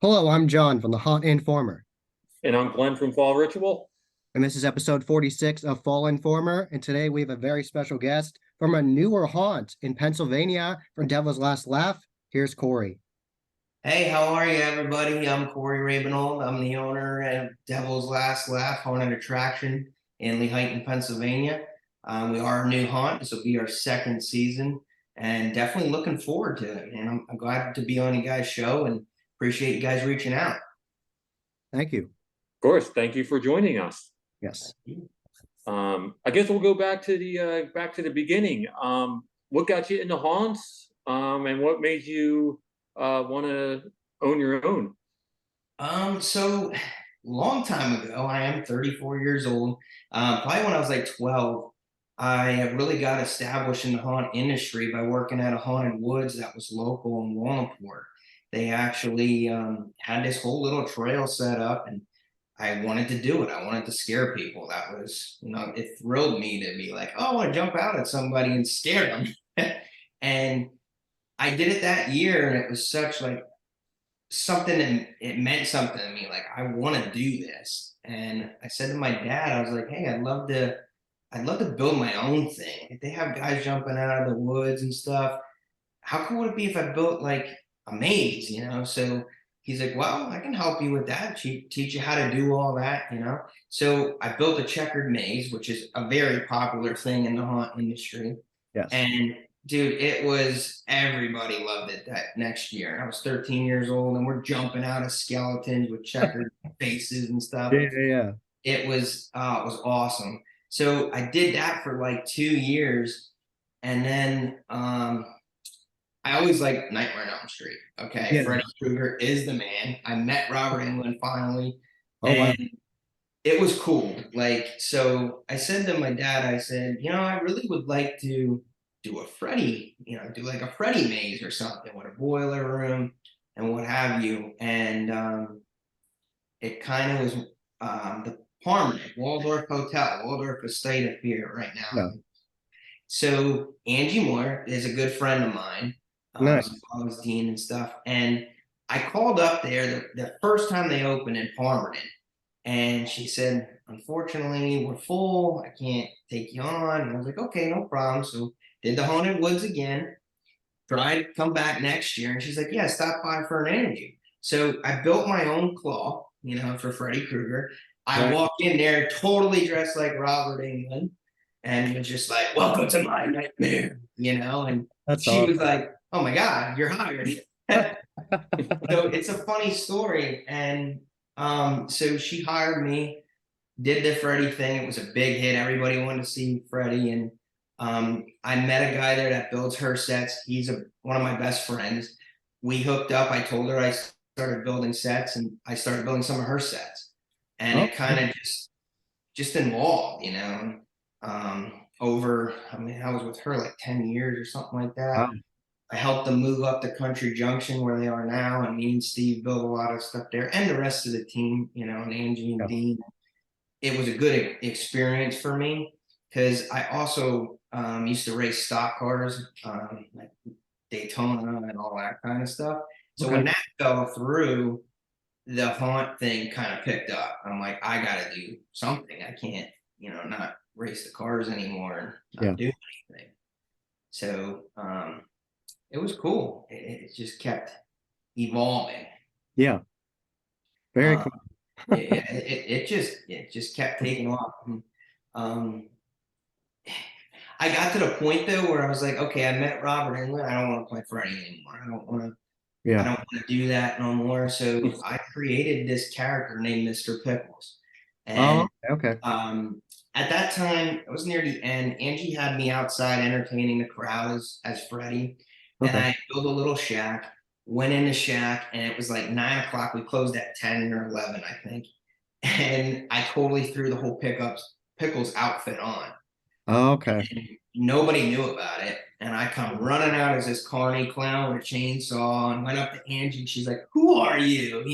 Hello, I'm John from the Haunt Informer, And I'm Glenn from Fall Ritual. and this is episode 46 of Fall Informer. And today we have a very special guest from a newer haunt in Pennsylvania from Devil's Last Laugh. Here's Kory. Hey, how are you, everybody? I'm Kory Rabinold. I'm the owner of Devil's Last Laugh Haunted Attraction in Lehighton, Pennsylvania. We are a new haunt. This will be our second season, and definitely looking forward to it. And I'm glad to be on you guys' show, and appreciate you guys reaching out. Thank you. Of course, thank you for joining us. Yes. I guess we'll go back to the beginning. What got you into haunts? And what made you want to own your own? So long time ago, I am 34 years old. Probably when I was like 12, I really got established in the haunt industry by working at a haunted woods that was local in Wallingport. They actually had this whole little trail set up, and I wanted to do it. I wanted to scare people. That was, it thrilled me to be like, oh, I want to jump out at somebody and scare them. And I did it that year, and it was such like something, and it meant something to me. Like, I want to do this. And I said to my dad, I was like, hey, I'd love to build my own thing. If they have guys jumping out of the woods and stuff, how cool would it be if I built like a maze? So he's like, well, I can help you with that, teach you how to do all that. So I built a checkered maze, which is a very popular thing in the haunt industry. Yes. And dude, it was, everybody loved it that next year. I was 13 years old, and we're jumping out of skeletons with checkered faces and stuff. Yeah. It was awesome. So I did that for like 2 years, and then I always liked Nightmare on Elm Street. Okay, Yeah. Freddy Krueger is the man. I met Robert Englund finally, Oh, wow. and it was cool. Like, so I said to my dad, I said, I really would like to do a Freddy, do like a Freddy maze or something with a boiler room and what have you. And it kind of was the Parliament, Waldorf Hotel, Waldorf Estate up here right now. No. So Angie Moore is a good friend of mine. Nice. I was dean and stuff. And I called up there the first time they opened in Palmerton. And she said, unfortunately, we're full. I can't take you on. And I was like, okay, no problem. So did the Haunted Woods again. Tried to come back next year. And she's like, yeah, stop by for an interview. So I built my own claw, for Freddy Krueger. I Right. walked in there totally dressed like Robert Englund, and was just like, welcome to my nightmare. And That's she was awesome. like, oh my God, you're hired. So it's a funny story. And so she hired me, did the Freddy thing. It was a big hit. Everybody wanted to see Freddy. And I met a guy there that builds her sets. He's one of my best friends. We hooked up. I told her I started building sets, and I started building some of her sets. And Oh, it kind of just involved. Over, I mean, I was with her like 10 years or something like that. wow. I helped them move up to Country Junction where they are now, and me and Steve built a lot of stuff there, and the rest of the team, and Angie and Yeah. Dean. It was a good experience for me because I also used to race stock cars, like Daytona and all that kind of stuff. So Okay. when that fell through, the haunt thing kind of picked up. I'm like, I got to do something. I can't, not race the cars anymore and Yeah. not do anything. So it was cool. It just kept evolving. Yeah. Very Uh, cool. it just kept taking off. Um, I got to the point though where I was like, okay, I met Robert Englund. I don't want to play Freddy anymore. I don't want to. I Yeah. don't want to do that no more. So I created this character named Mr. Pickles, Oh, and okay. um, at that time, it was near the end. Angie had me outside entertaining the crowd as Freddy, and Okay. I built a little shack. Went in the shack, and it was like 9 o'clock. We closed at 10 or 11, I think, and I totally threw the whole pickles outfit on. Oh, okay. And nobody knew about it. And I come running out as this carny clown with a chainsaw and went up to Angie. And she's like, who are you?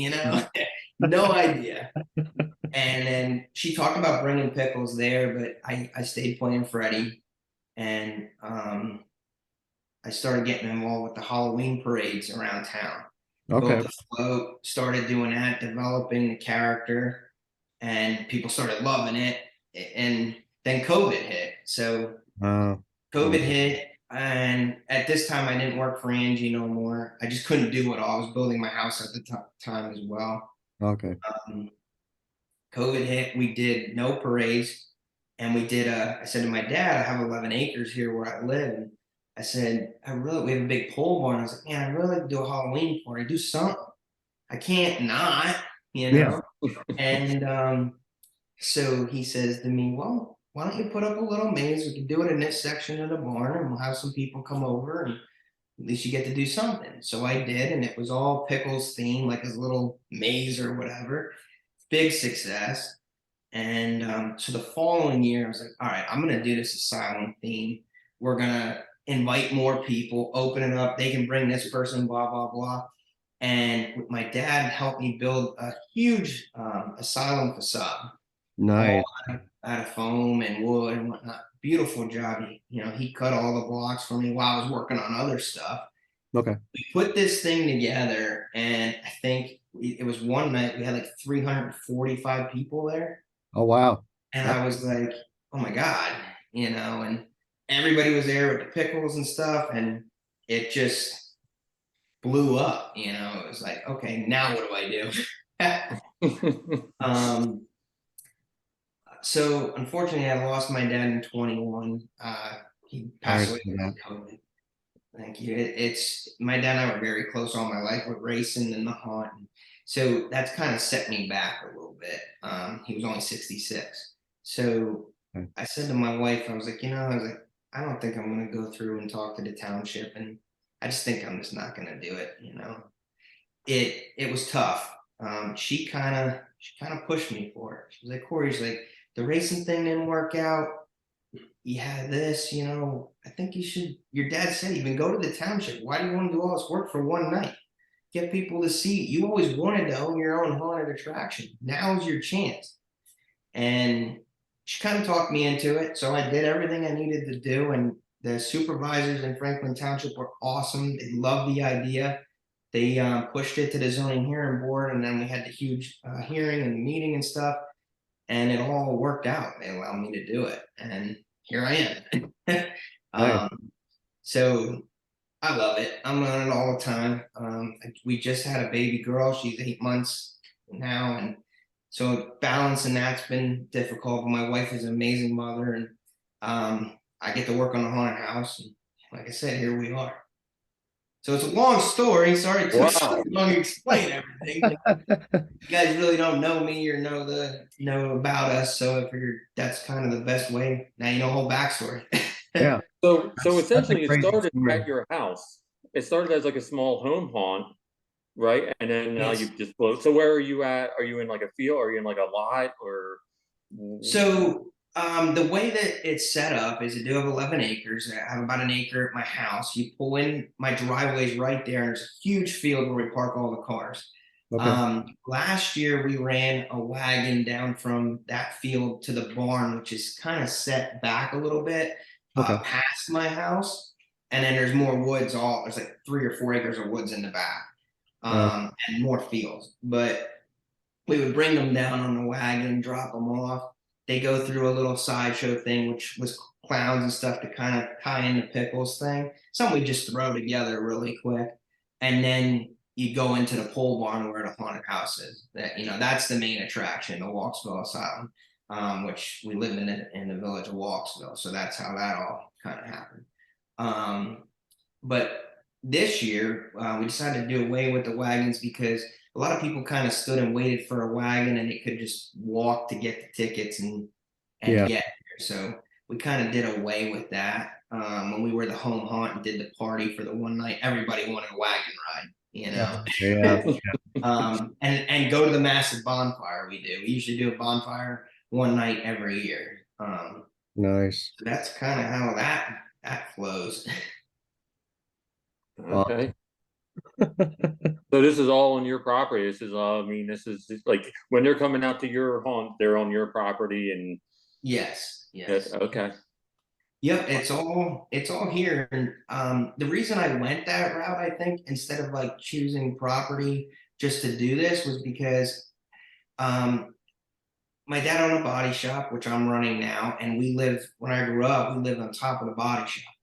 No idea. And then she talked about bringing pickles there, but I stayed playing Freddy. And I started getting involved with the Halloween parades around town. Okay. built a float, started doing that, developing the character, and people started loving it. And then COVID hit. So Uh, COVID hit, and at this time, I didn't work for Angie no more. I just couldn't do it all. I was building my house at the time as well. okay. Um, COVID hit. We did no parades, and we did. I said to my dad, I have 11 acres here where I live. And I said, we have a big pole barn. I was like, man, I really like to do a Halloween party, do something. I can't not, you Yeah. know. And so he says to me, well, why don't you put up a little maze? We can do it in this section of the barn, and we'll have some people come over, and at least you get to do something. So I did, and it was all pickles themed, like a little maze or whatever. Big success. And so the following year, I was like, all right, I'm going to do this asylum theme. We're going to invite more people, open it up. They can bring this person, blah, blah, blah. And my dad helped me build a huge asylum facade, all Nice. out of foam and wood and whatnot. Beautiful job. He cut all the blocks for me while I was working on other stuff. Okay. We put this thing together, and I think it was one night we had like 345 people there. Oh, wow. And That, I was like, oh my God, and everybody was there with the pickles and stuff, and it just blew up. It was like, okay, now what do I do? So unfortunately, I lost my dad in 21. He sorry passed to away hear that. from COVID. Thank you. It's my dad and I were very close all my life with racing and the hunt. So that's kind of set me back a little bit. He was only 66. So Okay. I said to my wife, I was like, I don't think I'm going to go through and talk to the township. And I just think I'm just not going to do it. It was tough. She kind of pushed me for it. She was like, Kory's like, the racing thing didn't work out. You had this, I think you should. Your dad said even go to the township. Why do you want to do all this work for one night? Get people to see. You always wanted to own your own haunted attraction. Now's your chance. And she kind of talked me into it. So I did everything I needed to do. And the supervisors in Franklin Township were awesome. They loved the idea. They pushed it to the zoning hearing board, and then we had the huge hearing and meeting and stuff, and it all worked out. They allowed me to do it, and here I am. Nice. So I love it. I'm on it all the time. We just had a baby girl. She's 8 months now, and so balancing that's been difficult. But my wife is an amazing mother, and I get to work on the haunted house. And like I said, here we are. So it's a long story. Sorry it took so long to explain everything. You guys really don't know me or know about us, so I figured that's kind of the best way. Now you know the whole backstory. Yeah. So That's a essentially, it crazy started story. at your house. It started as like a small home haunt, right? And then Yes. you just blow. So where are you at? Are you in like a field? Are you in like a lot? Or So the way that it's set up is I do have 11 acres. I have about an acre at my house. You pull in, my driveway's right there, and there's a huge field where we park all the cars. Okay. Last year we ran a wagon down from that field to the barn, which is kind of set back a little bit Okay. past my house. And then there's more woods, there's like 3 or 4 acres of woods in the back, and more fields. But we would bring them down on the wagon, drop them off. They go through a little sideshow thing, which was clowns and stuff to kind of tie in the pickles thing. Something we just throw together really quick. And then you go into the pole barn where the haunted house is. That's the main attraction, the Walksville Asylum, which we live in the village of Walksville. So that's how that all kind of happened. But this year, we decided to do away with the wagons because a lot of people kind of stood and waited for a wagon, and they could just walk to get the tickets and Yeah. get there. So we kind of did away with that. When we were the home haunt and did the party for the one night, everybody wanted a wagon ride, Yeah. and go to the massive bonfire we do. We usually do a bonfire one night every year. Nice. So that's kind of how that flows. okay. So this is all on your property. This is I mean, this is like when they're coming out to your haunt, they're on your property, and Yes. okay. Yep, it's all here. And the reason I went that route, I think, instead of like choosing property just to do this was because um my dad owned a body shop, which I'm running now, and when I grew up, we lived on top of the body shop.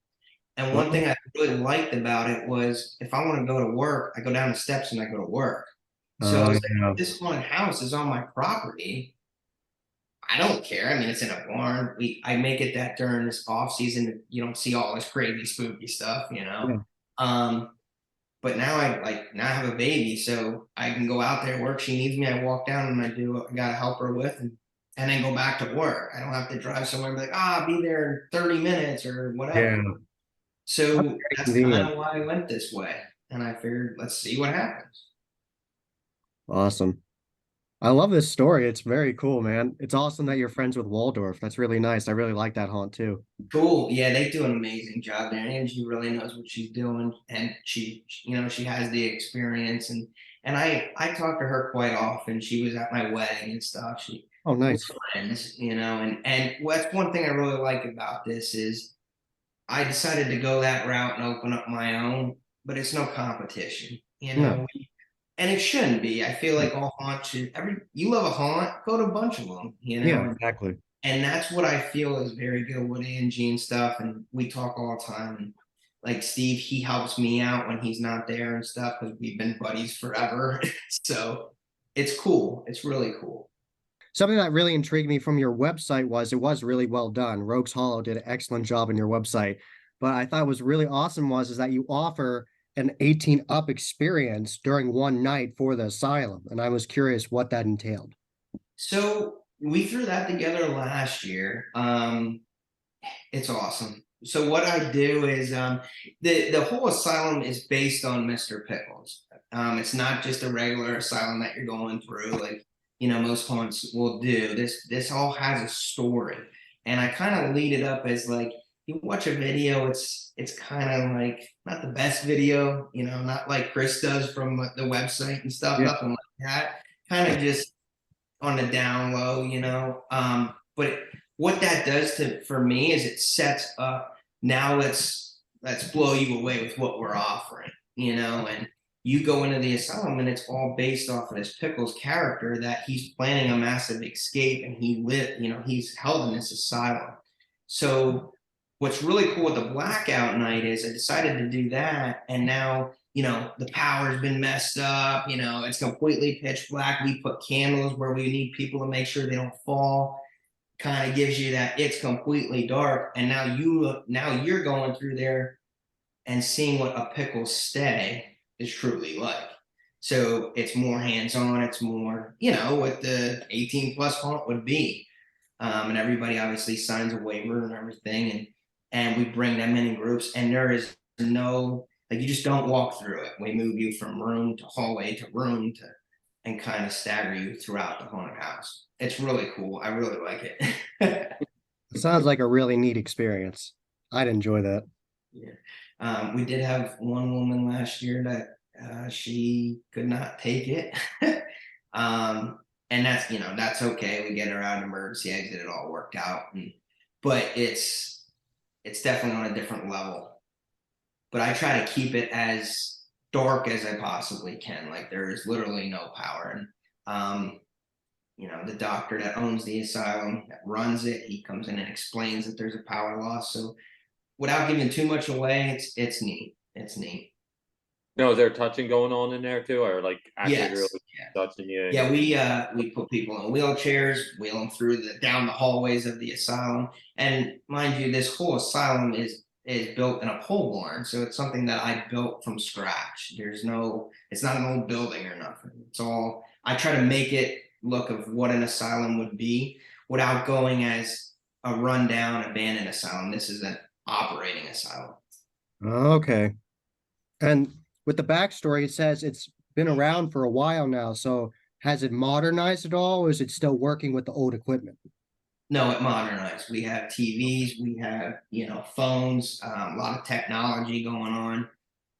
And one Oh, thing I really liked about it was if I want to go to work, I go down the steps and I go to work. So I was like, yeah, if this haunted house is on my property, I don't care. I mean, it's in a barn. I make it that during this off season, you don't see all this crazy spooky stuff, you know. yeah, Um, but now I have a baby, so I can go out there work. She needs me. I walk down and I do what I gotta help her with, and then go back to work. I don't have to drive somewhere and be like, I'll be there in 30 minutes or whatever. yeah. That's So very that's kind convenient. of why I went this way. And I figured, let's see what happens. Awesome. I love this story. It's very cool, man. It's awesome that you're friends with Waldorf. That's really nice. I really like that haunt too. Cool. Yeah, they do an amazing job there. Angie really knows what she's doing, and she has the experience. And I talk to her quite often. She was at my wedding and stuff. Oh, We're nice. friends, and that's one thing I really like about this is I decided to go that route and open up my own, but it's no competition, No. and it shouldn't be. I feel like all haunts should you love a haunt, go to a bunch of them, Yeah, exactly. and that's what I feel is very good with Angie and stuff. And we talk all the time. And like Steve, he helps me out when he's not there and stuff because we've been buddies forever. So it's cool. It's really cool. Something that really intrigued me from your website was it was really well done. Rogues Hollow did an excellent job in your website. But I thought was really awesome was is that you offer an 18 up experience during one night for the asylum. And I was curious what that entailed. So we threw that together last year. It's awesome. So what I do is the whole asylum is based on Mr. Pickles. It's not just a regular asylum that you're going through, like most haunts will do. This all has a story, and I kind of lead it up as like you watch a video. It's kind of like not the best video, not like Chris does from the website and stuff. Yeah. Nothing like that. Kind of just on the down low, but what that does to for me is it sets up now let's blow you away with what we're offering, and you go into the asylum and it's all based off of this Pickles character that he's planning a massive escape and he's held in this asylum. So what's really cool with the blackout night is I decided to do that, and now the power's been messed up, it's completely pitch black. We put candles where we need people to make sure they don't fall. Kind of gives you that it's completely dark, and now you're going through there and seeing what a pickle stay is truly like. So it's more hands-on, it's more what the 18 plus haunt would be. And everybody obviously signs a waiver and everything, and we bring them in groups, and there is no like you just don't walk through it. We move you from room to hallway to room to and kind of stagger you throughout the haunted house. It's really cool. I really like it. It sounds like a really neat experience. I'd enjoy that. Yeah. We did have one woman last year that she could not take it. um, and that's okay. We get her out of emergency exit. It all worked out. But it's definitely on a different level. But I try to keep it as dark as I possibly can. Like there is literally no power. And the doctor that owns the asylum that runs it, he comes in and explains that there's a power loss. So without giving too much away, it's neat. It's neat. No, is there touching going on in there too, or like actually Yes. really touching you? Yeah, we put people in wheelchairs, wheel them through down the hallways of the asylum. And mind you, this whole asylum is built in a pole barn, so it's something that I built from scratch. It's not an old building or nothing. It's all I try to make it look of what an asylum would be without going as a rundown abandoned asylum. This is an operating asylum. Okay. And with the backstory, it says it's been around for a while now. So has it modernized at all, or is it still working with the old equipment? No, it modernized. We have TVs, we have phones, a lot of technology going on.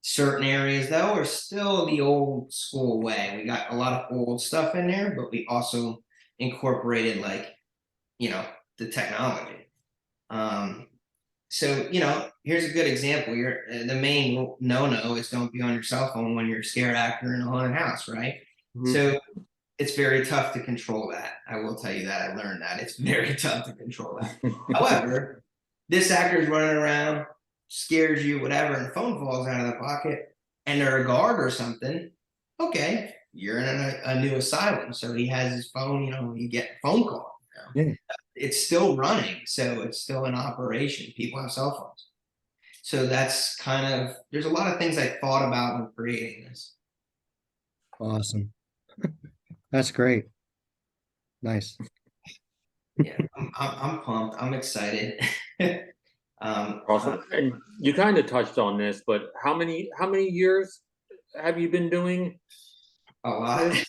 Certain areas though are still the old school way. We got a lot of old stuff in there, but we also incorporated like you know the technology. Um, So, here's a good example. The main no is don't be on your cell phone when you're a scare actor in a haunted house, right? Mhm. So it's very tough to control that. I will tell you that. I learned that. It's very tough to control that. However, this actor's running around, scares you, whatever, and the phone falls out of the pocket, and they're a guard or something. Okay, you're in a new asylum. So he has his phone, you get a phone call. Yeah, It's still running, so it's still in operation. People have cell phones. So that's there's a lot of things I thought about when creating this. awesome. That's great. Nice. Yeah, I'm pumped. I'm excited. um, Awesome. And you kind of touched on this, but how many years have you been doing a lot. this?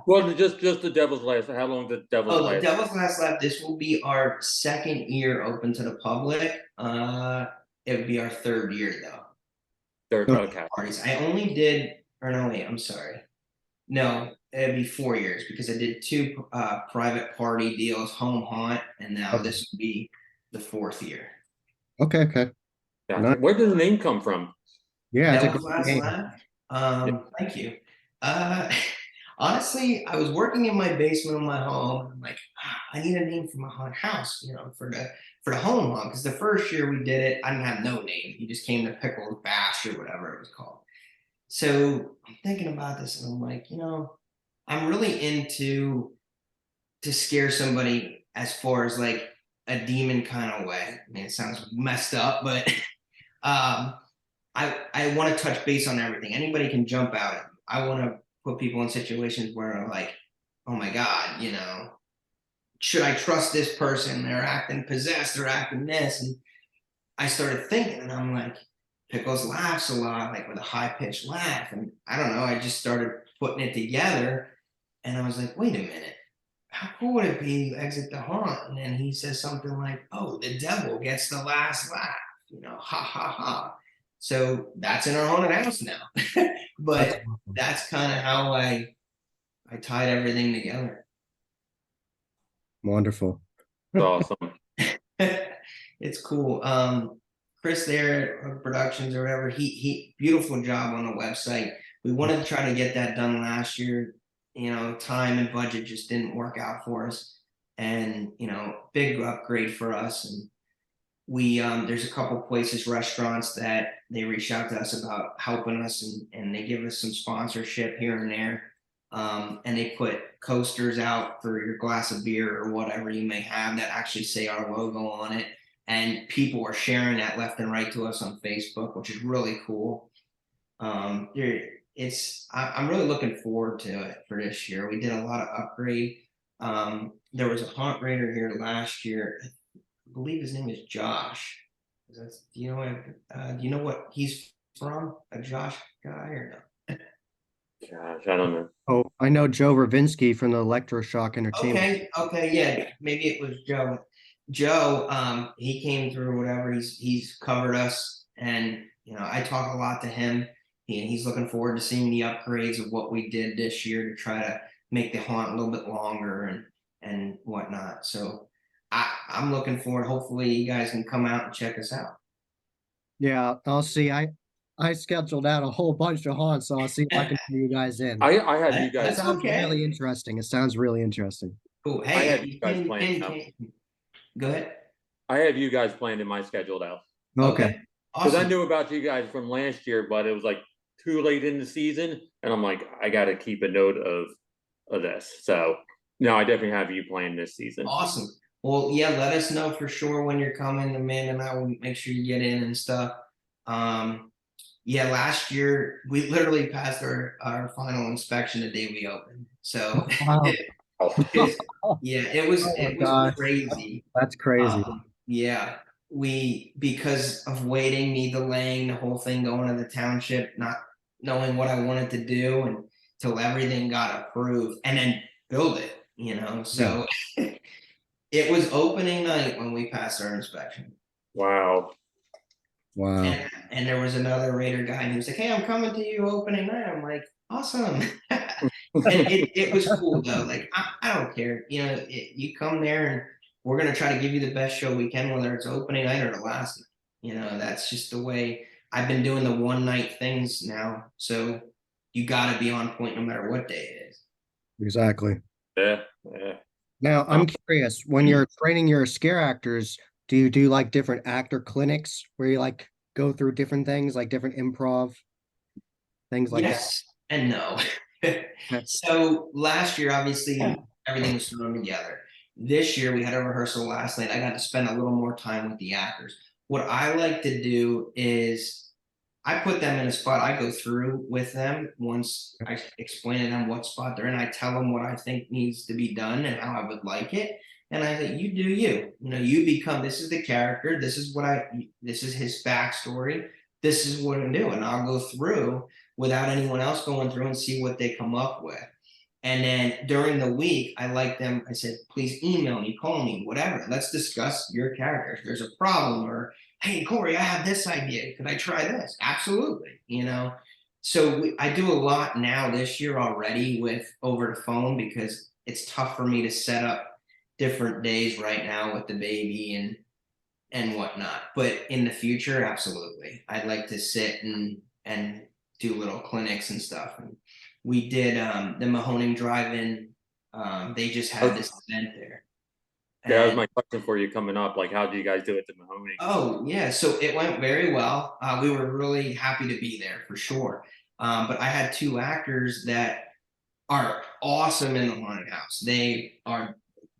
Well, just the Devil's Last. How long did Devil's Oh, the Last? Devil's Last Laugh. This will be our second year open to the public. It would be our third year though. Third, Okay. okay. Parties. I only did, or no, wait, I'm sorry. No, it'd be 4 years because I did two private party deals, home haunt, and now this would be the fourth year. Okay. Okay. Gotcha. Nice. Where did the name come from? Yeah, it's a Devil's great Last name. Laugh. Yeah. Thank you. Uh, honestly, I was working in my basement of my home. I'm like, I need a name for my haunted house, for the home haunt. Because the first year we did it, I didn't have no name. He just came to Pickles Bash or whatever it was called. So I'm thinking about this, and I'm like, I'm really into to scare somebody as far as like a demon kind of way. I mean, it sounds messed up, but um, I want to touch base on everything. Anybody can jump out at me. I want to put people in situations where I'm like, oh my God, should I trust this person? They're acting possessed, they're acting this. And I started thinking, and I'm like, Pickles laughs a lot, like with a high pitched laugh. And I don't know, I just started putting it together. And I was like, wait a minute, how cool would it be to exit the haunt? And then he says something like, oh, the devil gets the last laugh, ha ha ha. So that's in our haunted house now. That's But awesome. that's kind of how I tied everything together. Wonderful. Awesome. It's cool. Chris there at Productions or whatever, he beautiful job on the website. We wanted to try to get that done last year. Time and budget just didn't work out for us. And big upgrade for us. And we there's a couple places, restaurants that they reached out to us about helping us, and they give us some sponsorship here and there. And they put coasters out for your glass of beer or whatever you may have that actually say our logo on it. And people are sharing that left and right to us on Facebook, which is really cool. I'm really looking forward to it for this year. We did a lot of upgrade. There was a haunt raider here last year. I believe his name is Josh. Do you know what he's from? A Josh guy or no? Gosh, I don't know. Oh, I know Joe Ravinsky from the Electroshock Entertainment. Okay, yeah, maybe it was Joe. Joe, he came through whatever. He's covered us, and I talk a lot to him. He's looking forward to seeing the upgrades of what we did this year to try to make the haunt a little bit longer and whatnot. So I'm looking forward. Hopefully, you guys can come out and check us out. Yeah, I'll see. I scheduled out a whole bunch of haunts, so I'll see if I can bring you guys in. I have you It guys. That's sounds okay. really interesting. It sounds really interesting. Cool. I Hey, have if you you guys can, planned out. go ahead. I have you guys planned in my scheduled out Okay. Okay, because I awesome. knew about you guys from last year, but it was like too late in the season, and I'm like, I got to keep a note of this. So no, I definitely have you planned this season. Awesome. Well, yeah, let us know for sure when you're coming. Amanda and I will make sure you get in and stuff. Yeah, last year we literally passed our final inspection the day we opened. So Wow. it's yeah, it was Oh my it was gosh. crazy. That's crazy. Yeah, we because of waiting, me delaying the whole thing going to the township, not knowing what I wanted to do until everything got approved and then build it. Yeah. So it was opening night when we passed our inspection. Wow. Wow. And there was another Raider guy, and he was like, "Hey, I'm coming to you opening night." I'm like, "Awesome!" And it was cool though. Like I don't care, you come there, and we're going to try to give you the best show we can, whether it's opening night or the last night. You know, that's just the way I've been doing the one night things now. So you got to be on point no matter what day it is. Exactly. Yeah, yeah. Now, Um, I'm curious, when you're training your scare actors, do you do like different actor clinics where you like go through different things, like different improv, things like that? Yes and no. Okay. So last year, obviously, everything was thrown together. This year, we had a rehearsal last night. I got to spend a little more time with the actors. What I like to do is I put them in a spot. I go through with them once I explain to them what spot they're in. I tell them what I think needs to be done and how I would like it. And I say, you do you. You know, you become, this is the character. This is his backstory. This is what I do. And I'll go through without anyone else going through and see what they come up with. And then during the week, I like them. I said, please email me, call me, whatever. Let's discuss your character. If there's a problem, or hey, Kory, I have this idea. Could I try this? Absolutely. You know, so I do a lot now this year already with over the phone because it's tough for me to set up different days right now with the baby and whatnot. But in the future, absolutely, I'd like to sit and do little clinics and stuff. And we did the Mahoning Drive-In. They just had this event there, that was and my question for you coming up. Like, how do you guys do it at Mahoney? oh yeah, so it went very well. We were really happy to be there for sure. But I had two actors that are awesome in the haunted house. They are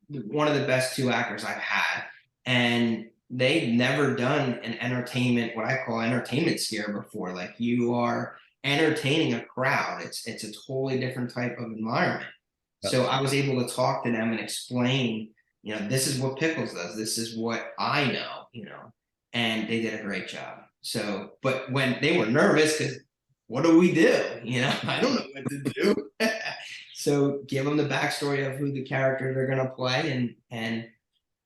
one of the best two actors I've had, and they've never done an entertainment, what I call entertainment scare before. Like you are entertaining a crowd. It's a totally different type of environment. So I was able to talk to them and explain, you know, this is what Pickles does. This is what I know, you know, and they did a great job. So, but when they were nervous, because what do we do? You know, I don't know what to do. So give them the backstory of who the character they're gonna play, and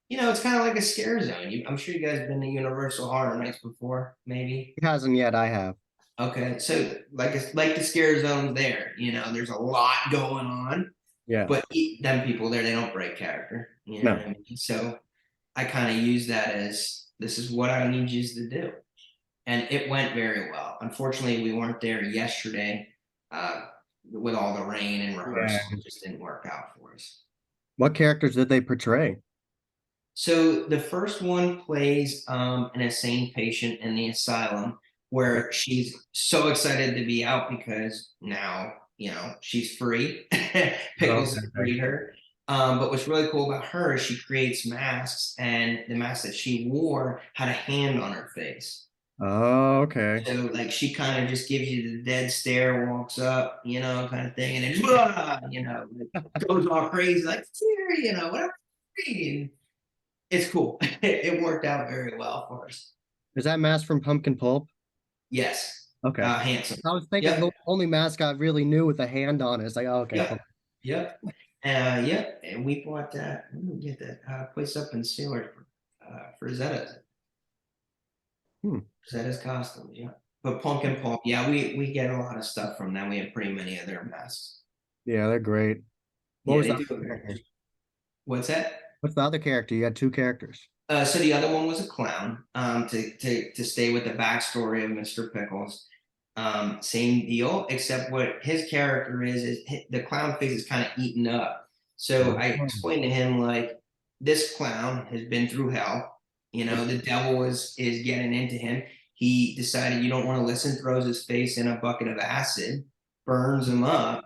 you know, it's kind of like a scare zone. I'm sure you guys have been to Universal Horror Nights before, maybe. It hasn't yet, I have. Okay, so like it's like the scare zone there. You know, there's a lot going on, Yeah. but them people there, they don't break character. You know No. what I mean? So I kind of use that as this is what I need you to do, and it went very well. Unfortunately, we weren't there yesterday uh, with all the rain and Yeah. rehearsal. It just didn't work out for us. What characters did they portray? So the first one plays an insane patient in the asylum Okay. where she's so excited to be out because now, you know, she's free. Pickles has Okay. freed her. But what's really cool about her is she creates masks, and the mask that she wore had a hand on her face. Oh, okay. So like she kind of just gives you the dead stare, walks up, you know, kind of thing, and then "Blah!" You know, like, goes all crazy, like here, you know, whatever. And it's cool. It worked out very well for us. Is that mask from Pumpkin Pulp? Yes. Okay. Handsome. I was thinking the Yep. only mask I really knew with a hand on it. It's like, oh, okay. Yep. Yep. Yep. And we bought that. We did get that place up in Sailor for Zetta's. Hmm. Zetta's costumes. Yeah. But Pumpkin Pulp, yeah, we get a lot of stuff from them. We have pretty many of their masks. Yeah, they're great. What Yeah, was they the do other a very character? good. What's that? What's the other character? You had two characters. So the other one was a clown. To stay with the backstory of Mr. Pickles. Same deal, except what his character is the clown face is kind of eaten up. So I Oh, explained to him like this clown has been through hell. You know, the devil is getting into him. He decided you don't want to listen, throws his face in a bucket of acid, burns him up,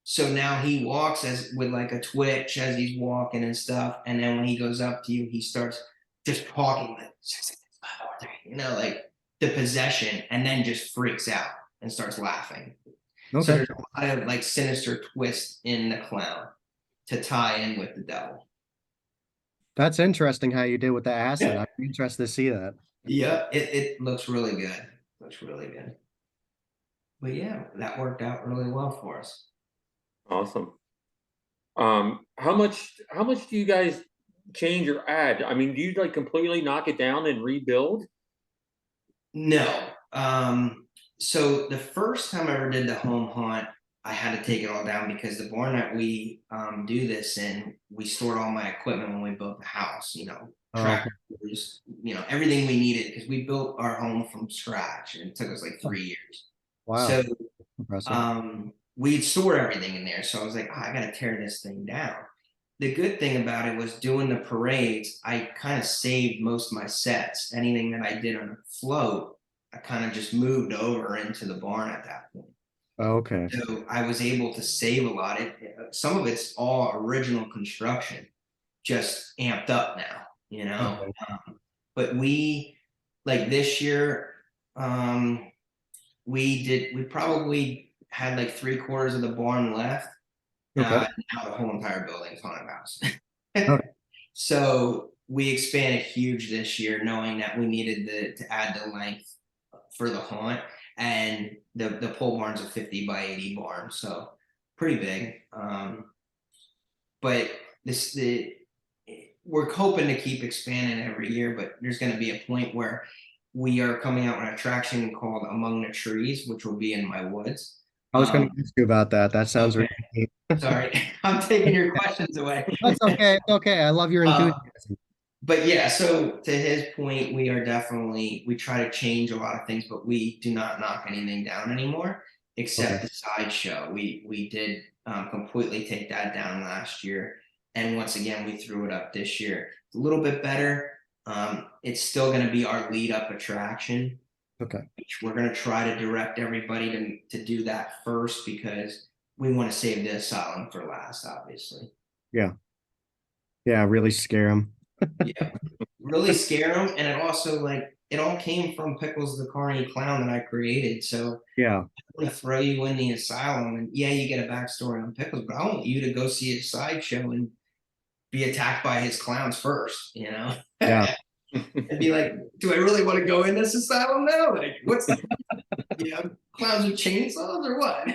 so now he walks as with like a twitch as he's walking and stuff. And then when he goes up to you, he starts just talking like, you know, like the possession, and then just freaks out and starts laughing. So okay. there's a lot of like sinister twist in the clown to tie in with the devil. That's interesting how you did with the acid. Yeah. I'm interested to see that. Yeah, it looks really good. Looks really good. But yeah, that worked out really well for us. Awesome. How much do you guys change or add? I mean, do you like completely knock it down and rebuild? No. So the first time I ever did the home haunt, I had to take it all down because the barn that we do this in, we stored all my equipment when we built the house, Oh, okay. tractors, everything we needed because we built our home from scratch and it took us like Oh, 3 years. wow. So Impressive. we'd store everything in there. So I was like, oh, I got to tear this thing down. The good thing about it was doing the parades, I kind of saved most of my sets. Anything that I did on a float, I kind of just moved over into the barn at that point. Okay. So I was able to save a lot. Some of it's all original construction, just amped up now, Okay. But we, like this year, um, we probably had like 3/4 of the barn left. Okay. Now the whole entire building is haunted house. Okay. So we expanded huge this year, knowing that we needed to add the length for the haunt, and the pole barn's a 50 by 80 barn, so pretty big. But this the we're hoping to keep expanding every year, but there's going to be a point where we are coming out with an attraction called Among the Trees, which will be in my woods. I was going to ask you about that. That sounds really Okay, neat. sorry, I'm taking your questions away. That's okay. It's okay. I love your Uh, enthusiasm. but yeah, so to his point, we try to change a lot of things, but we do not knock anything down anymore, Okay. except the sideshow. We did completely take that down last year, and once again we threw it up this year. It's a little bit better. It's still going to be our lead up attraction, Okay. which we're going to try to direct everybody to do that first because we want to save the asylum for last, obviously. Yeah. Yeah. Really scare them. Yeah, really scare them, and it all came from Pickles the Carny Clown that I created. So Yeah. I want to throw you in the asylum, and yeah, you get a backstory on Pickles, but I want you to go see his sideshow and be attacked by his clowns first, Yeah. and be like, do I really want to go in this asylum now? Like, what's clowns with chainsaws or what?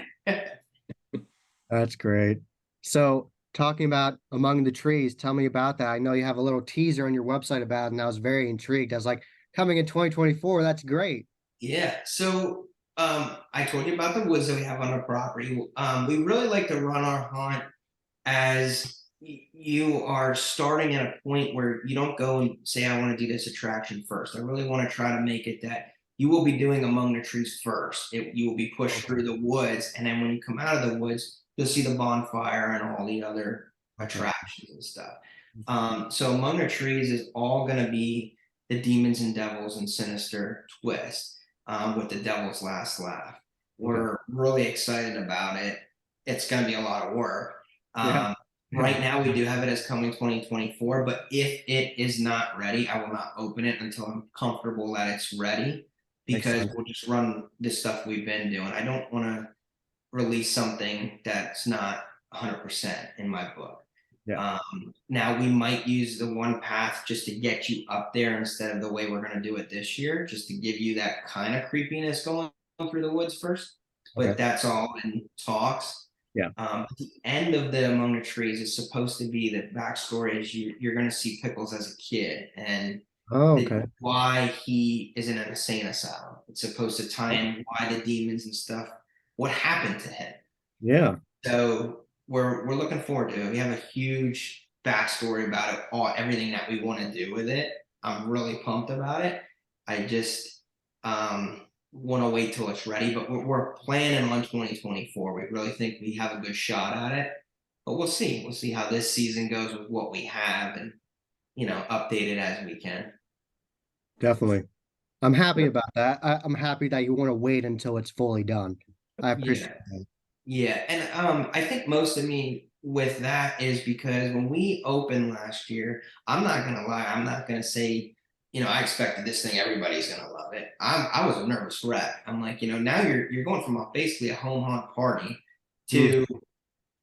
That's great. So, talking about Among the Trees, tell me about that. I know you have a little teaser on your website about it, and I was very intrigued. I was like, coming in 2024, that's great. Yeah. So I told you about the woods that we have on our property. We really like to run our haunt as you are starting at a point where you don't go and say, I want to do this attraction first. I really want to try to make it that you will be doing Among the Trees first. You will be pushed Okay. through the woods. And then when you come out of the woods, you'll see the bonfire and all the other Okay. attractions and stuff. So Among the Trees is all going to be the demons and devils and sinister twist with the devil's last laugh. Okay. We're really excited about it. It's going to be a lot of work. Yeah. Um, Yeah. right now, we do have it as coming 2024, but if it is not ready, I will not open it until I'm comfortable that it's ready Makes because sense. we'll just run the stuff we've been doing. I don't want to release something that's not 100% in my book. Yeah. Now, we might use the one path just to get you up there instead of the way we're going to do it this year, just to give you that kind of creepiness going through the woods first. Okay. But that's all in talks. Yeah. At the end of the Among the Trees is supposed to be the backstory is you're going to see Pickles as a kid and Oh, okay. why he is in an insane asylum. It's supposed to tie in why the demons and stuff, what happened to him. Yeah. So we're looking forward to it. We have a huge backstory about it, everything that we want to do with it. I'm really pumped about it. I just want to wait till it's ready, but we're planning on 2024. We really think we have a good shot at it, but we'll see. We'll see how this season goes with what we have, and update it as we can. Definitely. I'm happy about that. I'm happy that you want to wait until it's fully done. I appreciate Yeah. that. Yeah, and I think most of me with that is because when we opened last year, I'm not gonna lie, I'm not gonna say, I expected this thing, everybody's gonna love it. I was a nervous wreck. I'm like, now you're going from basically a home haunt party Mm, to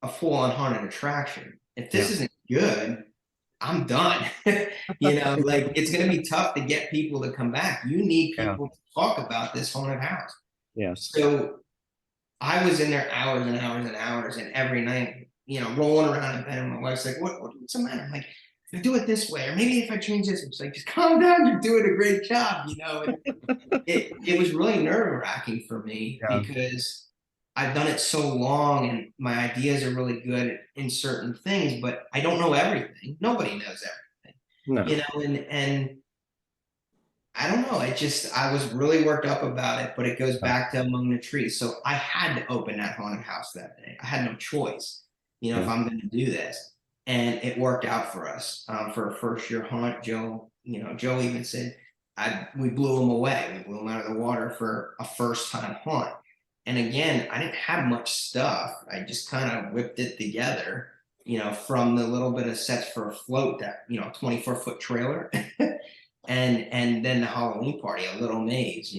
a full-on haunted attraction. If this yeah. isn't good, I'm done. Like it's gonna be tough to get people to come back. You need Yeah. people to talk about this haunted house. Yes. So I was in there hours and hours and hours, and every night, rolling around in bed, and my wife's like, what's the matter?" I'm like, "If I do it this way, or maybe if I change this," it's like, "Just calm down. You're doing a great job." And it was really nerve wracking for me Yeah. because I've done it so long and my ideas are really good in certain things, but I don't know everything. Nobody knows everything, No. and I don't know. I was really worked up about it, but it goes Yeah. back to among the trees. So I had to open that haunted house that day. I had no choice, if Yeah. I'm going to do this. And it worked out for us for a first year hunt. Joe even said, we blew him away. We blew him out of the water for a first time hunt. And again, I didn't have much stuff. I just kind of whipped it together, from the little bit of sets for a float that, 24-foot trailer. And then the Halloween party, a little maze.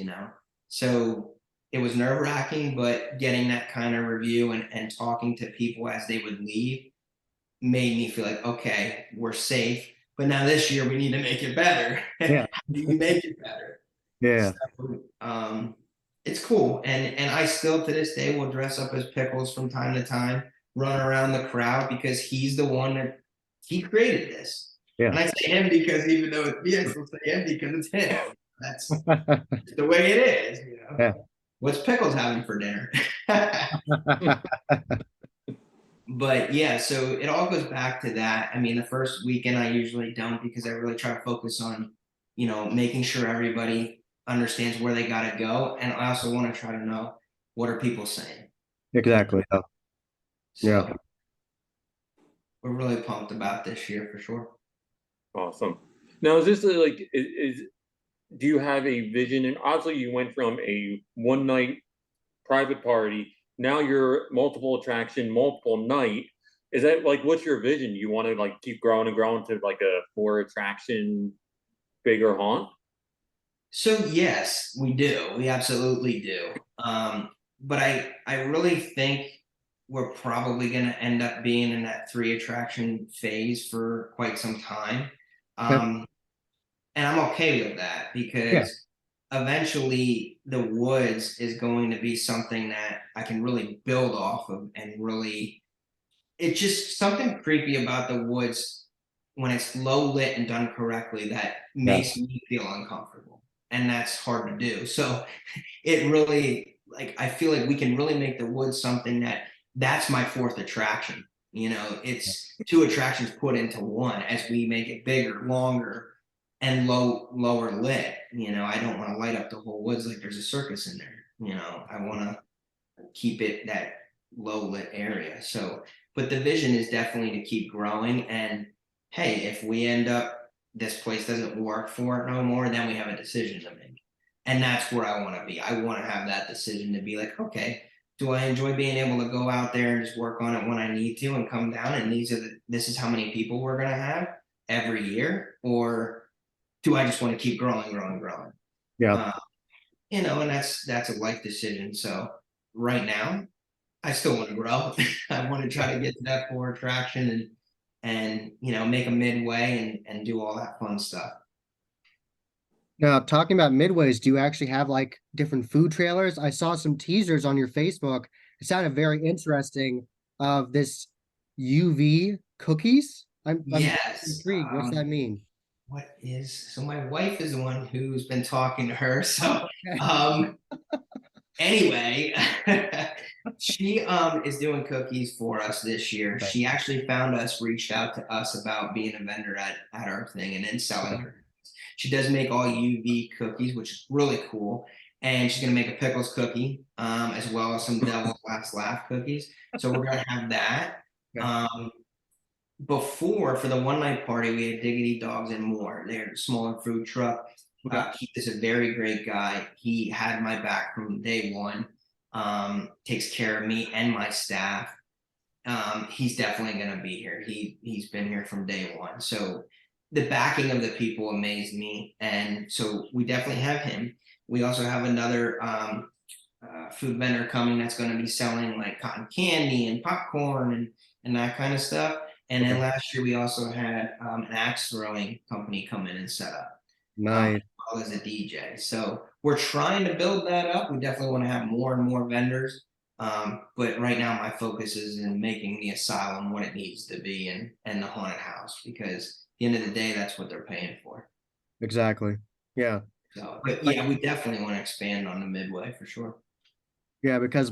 So it was nerve-wracking, but getting that kind of review and talking to people as they would leave made me feel like, okay, we're safe. But now this year we need to make it better. Yeah. How do you make it better? Yeah. So it's cool. And I still to this day will dress up as Pickles from time to time, run around the crowd because he's the one that he created this. Yeah. And I say him because even though it's me, I still say him because it's him. That's the way it is. Yeah. What's Pickles having for dinner? But yeah, so it all goes back to that. I mean, the first weekend I usually don't because I really try to focus on, making sure everybody understands where they got to go. And I also want to try to know what are people saying. Exactly. Yeah. Yeah. So we're really pumped about this year for sure. Awesome. Now, is this like is do you have a vision? And obviously, you went from a one night private party. Now you're multiple attraction, multiple night. Is that like what's your vision? You want to like keep growing and growing to like a 4 attraction bigger haunt? So yes, we do. We absolutely do. But I really think we're probably going to end up being in that 3 attraction phase for quite some time. Okay. Um, and I'm okay with that Yeah. because eventually the woods is going to be something that I can really build off of and really it's just something creepy about the woods when it's low lit and done correctly that Yeah. makes me feel uncomfortable. And that's hard to do. So it really like I feel like we can really make the woods something that's my fourth attraction. It's 2 attractions put into one as we make it bigger, longer, and lower lit. I don't want to light up the whole woods like there's a circus in there. I want to keep it that low lit area. So, but the vision is definitely to keep growing. And hey, if we end up this place doesn't work for it no more, then we have a decision to make. And that's where I want to be. I want to have that decision to be like, okay, do I enjoy being able to go out there and just work on it when I need to and come down? And this is how many people we're gonna have every year, or do I just want to keep growing, growing, growing? Yeah. Uh, and that's a life decision. So right now, I still want to grow. I want to try to get to that 4 attraction and make a midway and do all that fun stuff. Now, talking about midways, do you actually have like different food trailers? I saw some teasers on your Facebook. It sounded very interesting of this UV cookies. I'm Yes. intrigued. What's that mean? So my wife is the one who's been talking to her. So Okay. anyway, she is doing cookies for us this year. Okay. She actually found us, reached out to us about being a vendor at our thing and then selling Okay. her. She does make all UV cookies, which is really cool. And she's gonna make a pickles cookie, as well as some devil's last laugh cookies. So we're gonna have that. Okay. Um, before for the one night party, we had Diggity Dogs and More. They're a smaller food truck. Okay. He is a very great guy. He had my back from day one. Takes care of me and my staff. He's definitely going to be here. He's been here from day one. So the backing of the people amazed me, and so we definitely have him. We also have another food vendor coming that's going to be selling like cotton candy and popcorn and that kind of stuff. And then Okay. last year we also had an axe throwing company come in and set up, Nice. as well as a DJ. So we're trying to build that up. We definitely want to have more and more vendors. But right now my focus is in making the asylum what it needs to be and the haunted house because at the end of the day, that's what they're paying for. Exactly. Yeah. So, but Like, yeah, we definitely want to expand on the midway for sure. Yeah, because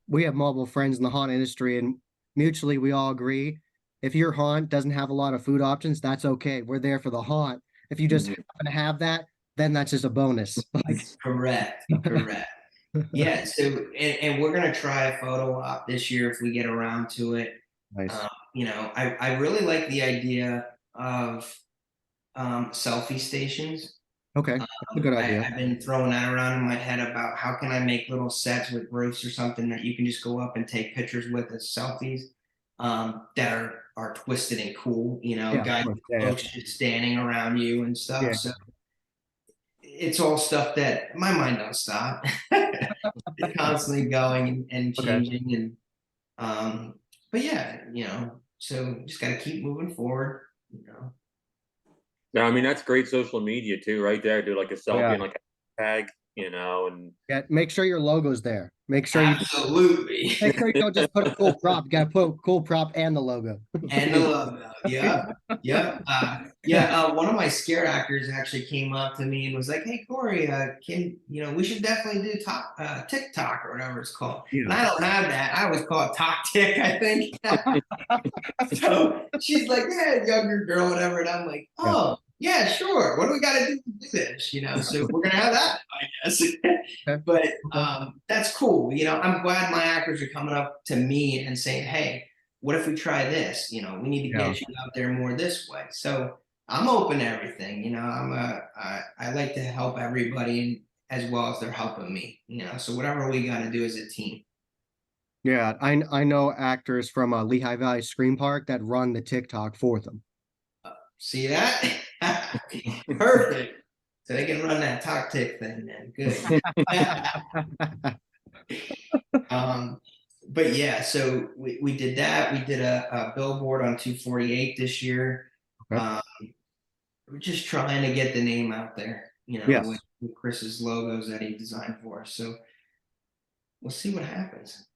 we have multiple friends in the haunt industry, and mutually we all agree if your haunt doesn't have a lot of food options, that's okay. We're there for the haunt. If you just Mhm. happen to have that, then that's just a bonus. Like, Correct, correct. Yeah, so and we're gonna try a photo op this year if we get around to it. nice. I really like the idea of selfie stations. Okay, that's a good idea. I've been throwing that around in my head about how can I make little sets with roofs or something that you can just go up and take pictures with as selfies that are twisted and cool, Yeah, of guys course. Yeah, folks just standing around you and yeah, stuff. yeah. So it's all stuff that my mind don't stop. It's constantly going and Okay. changing and but yeah, so just gotta keep moving forward. Yeah, I mean that's great social media too, right there. Do like a Oh, selfie yeah. and like a tag, and Yeah. Make sure your logo's there. Absolutely. Make sure you don't just put a cool prop. You gotta put a cool prop and the logo. And the logo. Yep. Yep. Yeah. One of my scare actors actually came up to me and was like, "Hey, Kory, we should definitely do TikTok or whatever it's called." And Yeah. I don't have that. I always call it Talk Tick, I think. So she's like, "Yeah, younger girl, whatever," and I'm like, Yeah. "Oh, yeah, sure. What do we got to do to do this?" So we're gonna have that, I guess. Okay. But Okay. that's cool. I'm glad my actors are coming up to me and saying, "Hey, what if we try this? We need to Yeah. get you out there more this way." So I'm open to everything. I like to help everybody as well as they're helping me. So whatever we got to do as a team. Yeah. I know actors from Lehigh Valley Scream Park that run the TikTok for them. See that? Perfect. So they can run that talk tick thing then. Good. um, but yeah, so we did that. We did a billboard on 248 this year. Okay. Um, we're just trying to get the name out there, Yes. with Chris's logos that he designed for us. So we'll see what happens.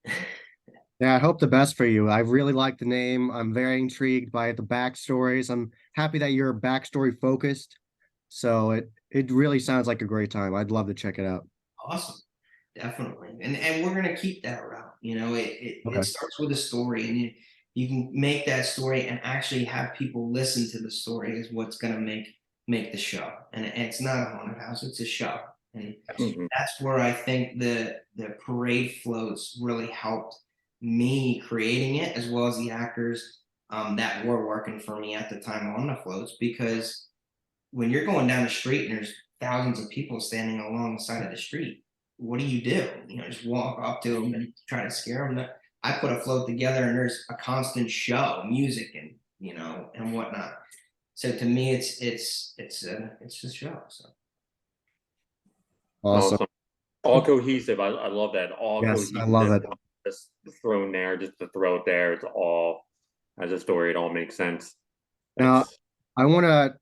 Yeah, I hope the best for you. I really like the name. I'm very intrigued by the backstories. I'm happy that you're backstory focused. So it really sounds like a great time. I'd love to check it out. Awesome. Definitely. And we're gonna keep that route. It Okay. starts with a story and you can make that story and actually have people listen to the story is what's gonna make the show. And it's not a haunted house, it's a show. And Mhm. that's where I think the parade floats really helped me creating it as well as the actors that were working for me at the time on the floats because when you're going down the street and there's thousands of people standing along the side of the street, what do? Just walk up to them and try to scare them. I put a float together and there's a constant show, music and whatnot. So to me, it's a show. So Awesome. Awesome. All cohesive. I love that. All Yes, I love cohesive. it. Just thrown there, just to throw it there. It's all as a story. It all makes sense. Now, That's I want to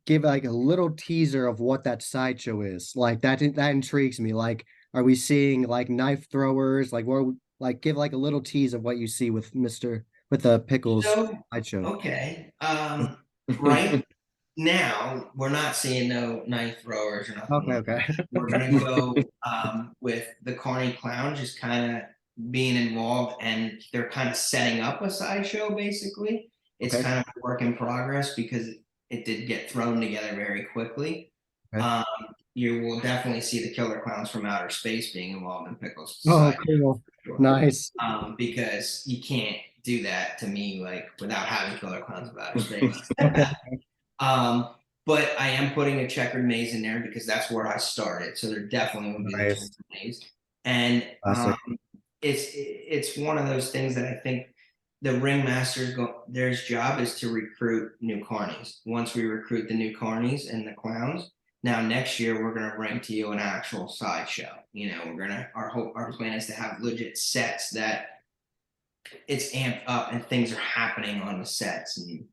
give like a little teaser of what that sideshow is. Like that intrigues me. Like, are we seeing like knife throwers? Like give like a little tease of what you see with the Pickles so sideshow. okay. Right now we're not seeing no knife throwers or nothing Okay, like okay. that. We're gonna go with the Carney Clown just kind of being involved, and they're kind of setting up a sideshow. Basically, it's Okay, kind of a work in progress because it did get thrown together very quickly. okay. Um, you will definitely see the Killer Clowns from Outer Space being involved in Pickles Oh, side cool. for sure. Nice. Because you can't do that to me like without having Killer Clowns of Outer Space. Um, but I am putting a checkered maze in there because that's where I started. So there definitely will be the Nice. checkered maze. And Classic. it's one of those things that I think the ringmasters their job is to recruit new carnies. Once we recruit the new carnies and the clowns, now next year we're gonna bring to you an actual sideshow. Our plan is to have legit sets that it's amped up and things are happening on the sets and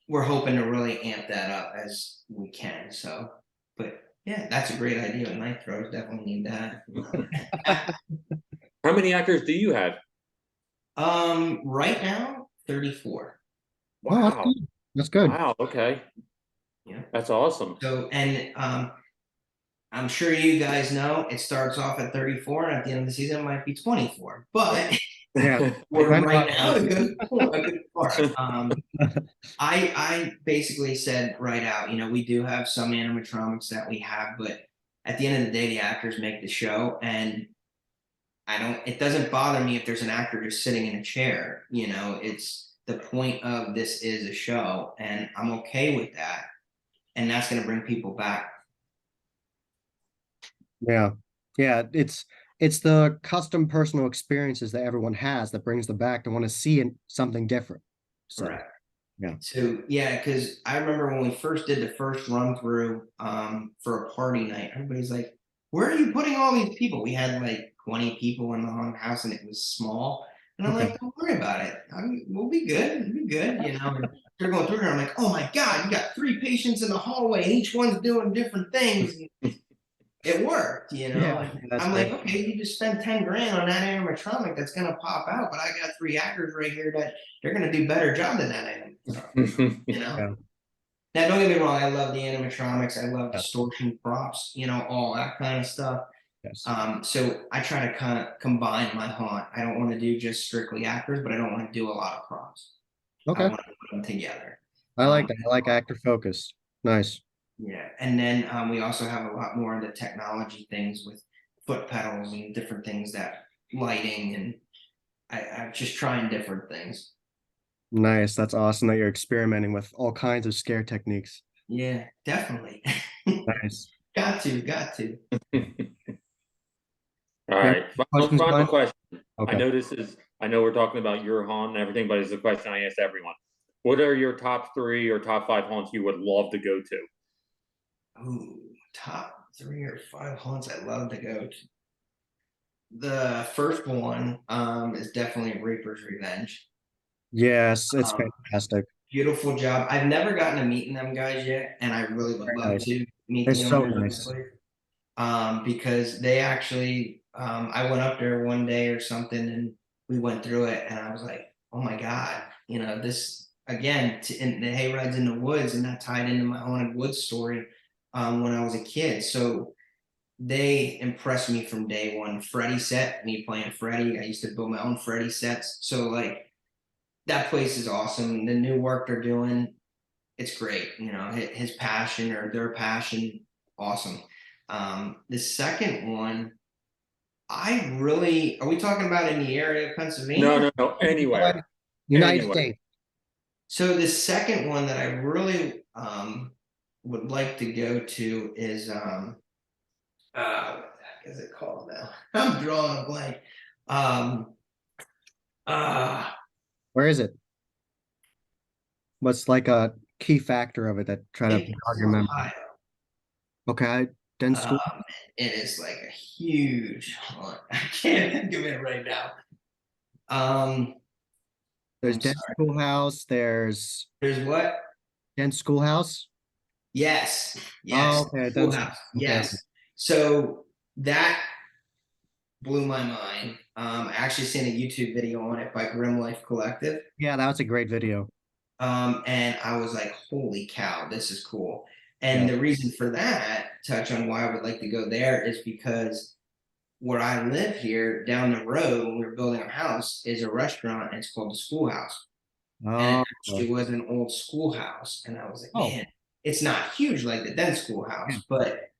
we're hoping to really amp that up as we can. So, but yeah, that's a great idea. Knife throws definitely need that. how many actors do you have? Right now, 34. Oh, that's Wow. good. That's good. Wow. Okay. Yeah. That's awesome. So, and I'm sure you guys know it starts off at 34, and at the end of the season, it might be 24. But Yeah. we're I know. right now a good part. I basically said right out, we do have some animatronics that we have, but at the end of the day, the actors make the show, and it doesn't bother me if there's an actor just sitting in a chair. It's the point of this is a show, and I'm okay with that, and that's going to bring people back. Yeah. Yeah. It's the custom personal experiences that everyone has that brings them back to want to see something different. So Correct. yeah. So yeah, because I remember when we first did the first run through for a party night, everybody's like, "Where are you putting all these people?" We had like 20 people in the haunted house, and it was small. And I'm Okay. like, "Don't worry about it. We'll be good. We'll be good." And they're going through here. I'm like, "Oh my god, you got 3 patients in the hallway, and each one's doing different things." And it worked. Yeah, And that's I'm like, great. okay, you just spend 10 grand on that animatronic that's gonna pop out, but I got 3 actors right here that they're gonna do better job than that animatronic. You know. Yeah. Now, don't get me wrong, I love the animatronics, I love Yeah. distortion props, all that kind of stuff. Yes. So I try to kind of combine my haunt. I don't want to do just strictly actors, but I don't want to do a lot of props. I Okay. want to put them together. I like that. I like actor focus. Nice. Yeah, and then we also have a lot more of the technology things with foot pedals and different things that lighting, and I'm just trying different things. Nice. That's awesome that you're experimenting with all kinds of scare techniques. Yeah, definitely. Nice. Got to. All You have right, any questions, final Glenn? question. Okay. I know we're talking about your haunt and everything, but it's a question I asked everyone. What are your top 3 or top 5 haunts you would love to go to? Ooh, top 3 or 5 haunts I love to go to. The first one is definitely Reaper's Revenge. Yes, it's Um, fantastic. Beautiful job. I've never gotten to meeting them guys yet, and I really would Very love nice. to meet They're the so owners of the nice. place. Because they actually, I went up there one day or something, and we went through it, and I was like, oh my god, this again, in the hay rides in the woods, and that tied into my haunted woods story when I was a kid. So they impressed me from day one. Freddy set, me playing Freddy. I used to build my own Freddy sets. So like that place is awesome. The new work they're doing, it's great. His passion or their passion, awesome. The second one, are we talking about in the area of No, Pennsylvania? no, no, anywhere, United anywhere. States. So the second one that I really would like to go to is what the heck is it called now? I'm drawing a blank. Um, uh, Where is it? What's like a key factor of it that try to it's jog in your memory? Ohio. Okay. Den school. It is like a huge hunt. I can't think of it right now. Um, There's I'm Den sorry. Schoolhouse. There's There's what? Den Schoolhouse. Yes, Oh, yes. okay. Den School. Schoolhouse. Okay. Okay. Yes. So that blew my mind. I actually seen a YouTube video on it by Grim Life Collective. Yeah, that was a great video. And I was like, holy cow, this is cool. And Yeah. the reason for that, touch on why I would like to go there, is because where I live here down the road when we were building our house is a restaurant, and it's called the Schoolhouse. And it Oh. actually was an old schoolhouse. And I was like, Oh. man, it's not huge like the then Yeah. schoolhouse, but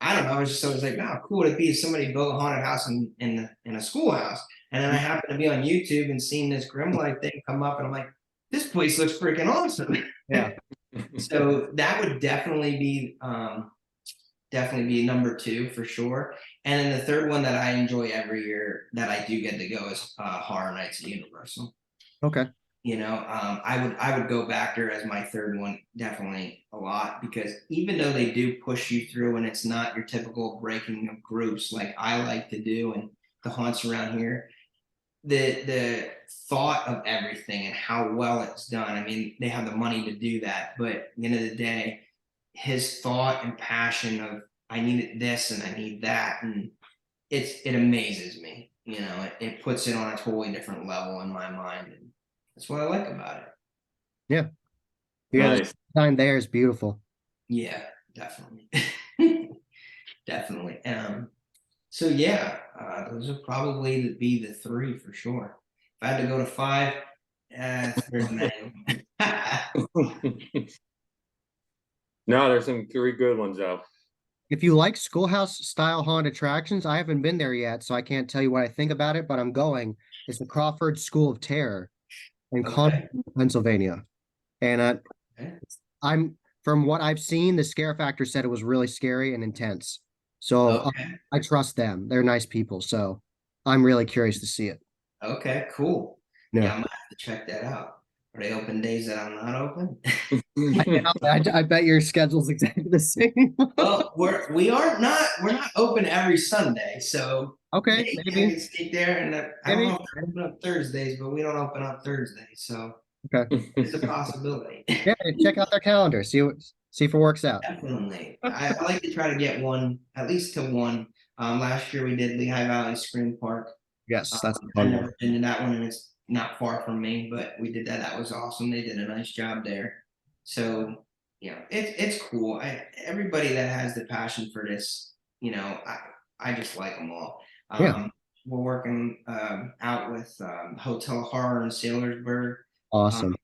I don't know. I was just always like, wow, cool would it be if somebody built a haunted house in a schoolhouse. And then I happened to be on YouTube and seeing this Grim Life thing come up, and I'm like, this place looks freaking awesome. Yeah. So that would definitely be number 2 for sure. And then the third one that I enjoy every year that I do get to go is Horror Nights at Universal. Okay. I would go back there as my third one definitely a lot, because even though they do push you through and it's not your typical breaking of groups like I like to do and the haunts around here, the thought of everything and how well it's done. I mean, they have the money to do that, but at the end of the day, his thought and passion of I needed this and I need that, and it amazes me. It puts it on a totally different level in my mind, and that's what I like about it. Yeah. Yeah. The Nice. sign there is beautiful. Yeah, definitely. definitely. So yeah, those would probably be the three for sure. If I had to go to five, there's many. No, there's some very good ones though. If you like schoolhouse style haunted attractions, I haven't been there yet, so I can't tell you what I think about it, but I'm going. It's the Crawford School of Terror in Okay. Concord, Pennsylvania. And Okay. I'm from what I've seen, the scare factor said it was really scary and intense. So Okay. I trust them. They're nice people. So I'm really curious to see it. Okay. Cool. Yeah, Yeah. I'm gonna have to check that out. Are they open days that I'm not open? I bet your schedule's exactly the same. Well, we're not open every Sunday, so Okay, maybe I maybe, can sneak there. And I don't know maybe. if they open up Thursdays, but we don't open up Thursdays, so Okay. it's a possibility. Yeah, check out their calendar. See if it works out. Definitely, I like to try to get one at least to one. Last year we did Lehigh Valley Scream Park. Yes, that's a I've fun one. never been to that one, and it's not far from me, but we did that. That was awesome. They did a nice job there. So, it's cool. Everybody that has the passion for this, I just like them all. Yeah, We're working out with Hotel Horror in Sailorsburg. Um, awesome.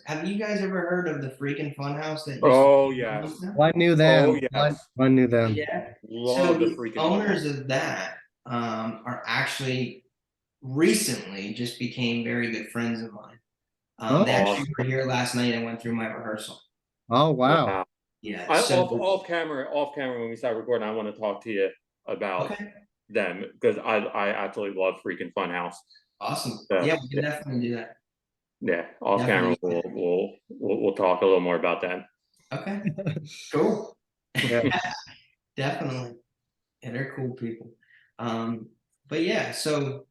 have you guys ever heard of the freaking Funhouse that used to Oh be in yes. Youngstown? One knew Oh them. One, yes. one knew them. Yeah. So Love the the freaking fun owners house. of that are actually recently just became very good friends of mine. They Oh, actually were Awesome. here last night and went through my rehearsal. oh, wow. Wow. Yeah. I So off camera when we start recording, I want to talk to you about okay, them because I absolutely love freaking Funhouse. awesome. So Yeah, we can yeah, definitely do that. yeah. Off camera, Definitely. we'll talk a little more about them. Okay. Cool. Yeah. Definitely. Yeah, they're cool people. Um, but yeah, so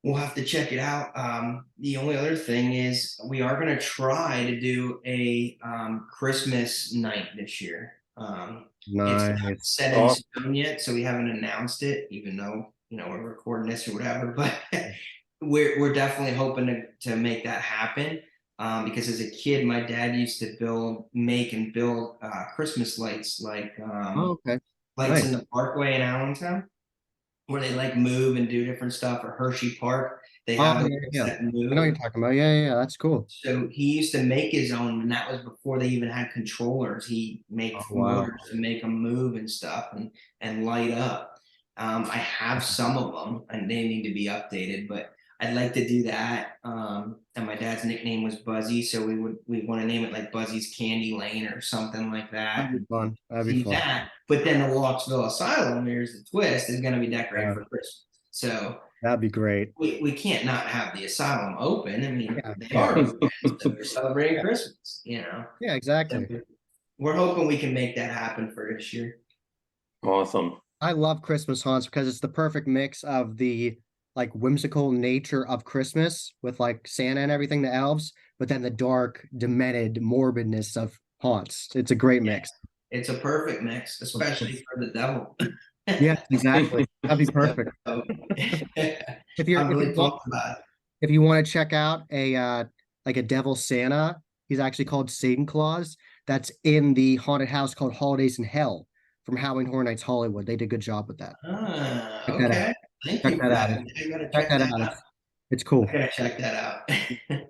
we'll have to check it out. The only other thing is we are going to try to do a Christmas night this year. It's not Nice. set in Oh, stone yet, so we haven't announced it, even though we're recording this or whatever. But we're definitely hoping to make that happen. Because as a kid, my dad used to make and build Christmas lights, like Oh, okay. lights Nice. in the Parkway in Allentown where they like move and do different stuff, or Hershey Park. They Oh, have the yeah, ones yeah. that I know what you're move. talking about. Yeah, yeah, yeah. That's cool. So he used to make his own, and that was before they even had controllers. He make Oh, wow. motors to make them move and stuff and light up. I have some of them, and they need to be updated, but I'd like to do that. And my dad's nickname was Buzzy, so we want to name it like Buzzy's Candy Lane or something like that. That'd be fun. That'd be Do fun. that. But then the Walksville Asylum, here's the twist, is going to be decorated Yeah, for Christmas. So that'd be great. we can't not have the asylum open. I mean, Yeah, they yeah. are open, so they're celebrating Yeah, Christmas. yeah, So exactly. we're hoping we can make that happen for this year. awesome. I love Christmas haunts because it's the perfect mix of the like whimsical nature of Christmas with like Santa and everything, the elves, but then the dark, demented morbidness of haunts. It's a great Yeah, mix. it's a perfect mix, especially for the devil. Yeah, exactly. That'd be perfect. So, If you're I'm really pumped about it. if you want to check out a like a devil Santa, he's actually called Satan Claus. That's in the haunted house called Holidays in Hell from Halloween Horror Nights Hollywood. They did a good job with that. Check that out. Okay. Thank Check you for that out. that. I gotta Check check that that out. out. It's I cool. gotta check that out.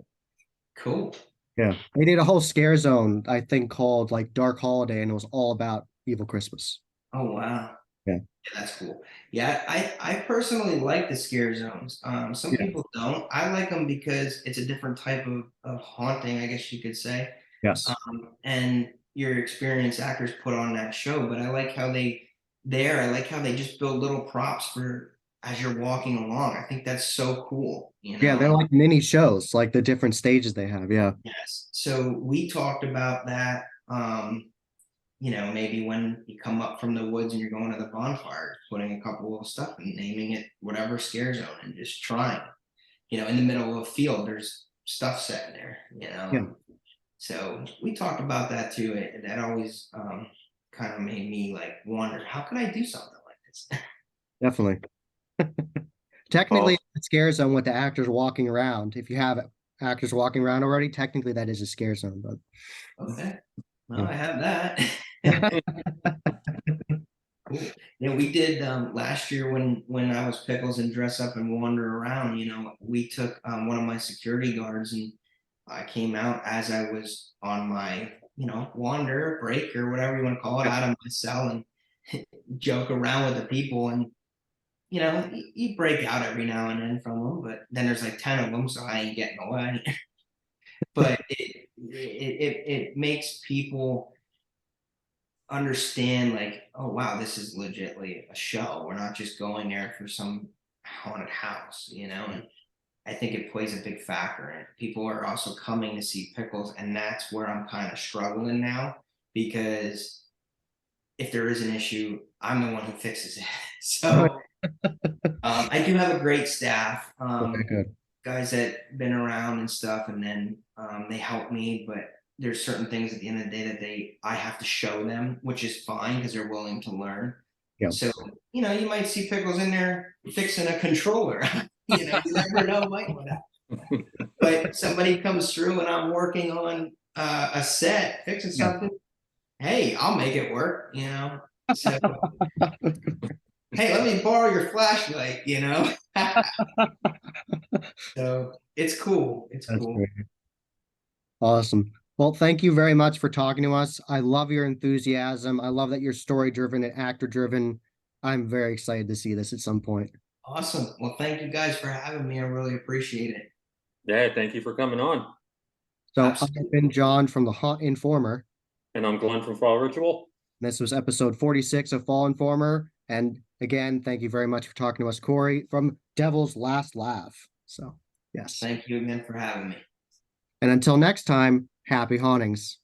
Cool. Yeah. They did a whole scare zone, I think, called like Dark Holiday, and it was all about Evil Christmas. Oh wow. Yeah. Yeah, that's cool. Yeah, I personally like the scare zones. Some Yeah. people don't. I like them because it's a different type of haunting, I guess you could say. Yes. And your experienced actors put on that show, but I like how I like how they just build little props for as you're walking along. I think that's so Yeah, cool. they're like mini shows, like the different stages they have. Yeah. Yes. So we talked about that. Maybe when you come up from the woods and you're going to the bonfire, putting a couple of stuff and naming it whatever scare zone and just trying. In the middle of a field, there's stuff set in there. Yeah, So we talked about that too. That always kind of made me like wonder, how could I do something like this? definitely. Technically, Awesome. it's a scare zone with the actors walking around. If you have actors walking around already, technically that is a scare zone, but Okay. Well, yeah. I have that. Cool. Yeah, we did last year when I was Pickles and dress up and wander around. We took one of my security guards and I came out as I was on my wander break or whatever you want to call it out of my cell and joke around with the people and you break out every now and then from them, but then there's like 10 of them, so I ain't getting away. But it makes people understand like, oh wow, this is legitly a show. We're not just going there for some haunted house, and I think it plays a big factor in it. People are also coming to see Pickles, and that's where I'm kind of struggling now because if there is an issue, I'm the one who fixes it. So I do have a great staff, Okay, good. guys that been around and stuff, and then they help me. But there's certain things at the end of the day that I have to show them, which is fine because they're willing to learn. Yeah. So you might see Pickles in there fixing a controller. You never know, might what happen. But somebody comes through and I'm working on a set, fixing something. Hey, I'll make it work. So hey, let me borrow your flashlight. So it's cool. It's That's cool. great. Awesome. Well, thank you very much for talking to us. I love your enthusiasm. I love that you're story driven and actor driven. I'm very excited to see this at some point. Awesome. Well, thank you guys for having me. I really appreciate it. Yeah, thank you for coming on. So Absolutely. I've been John from the Haunt Informer. And I'm Glenn from Fall Ritual. This was episode 46 of Fall Informer. And again, thank you very much for talking to us, Kory, from Devil's Last Laugh. So, yes. Thank you again for having me. And until next time, happy hauntings.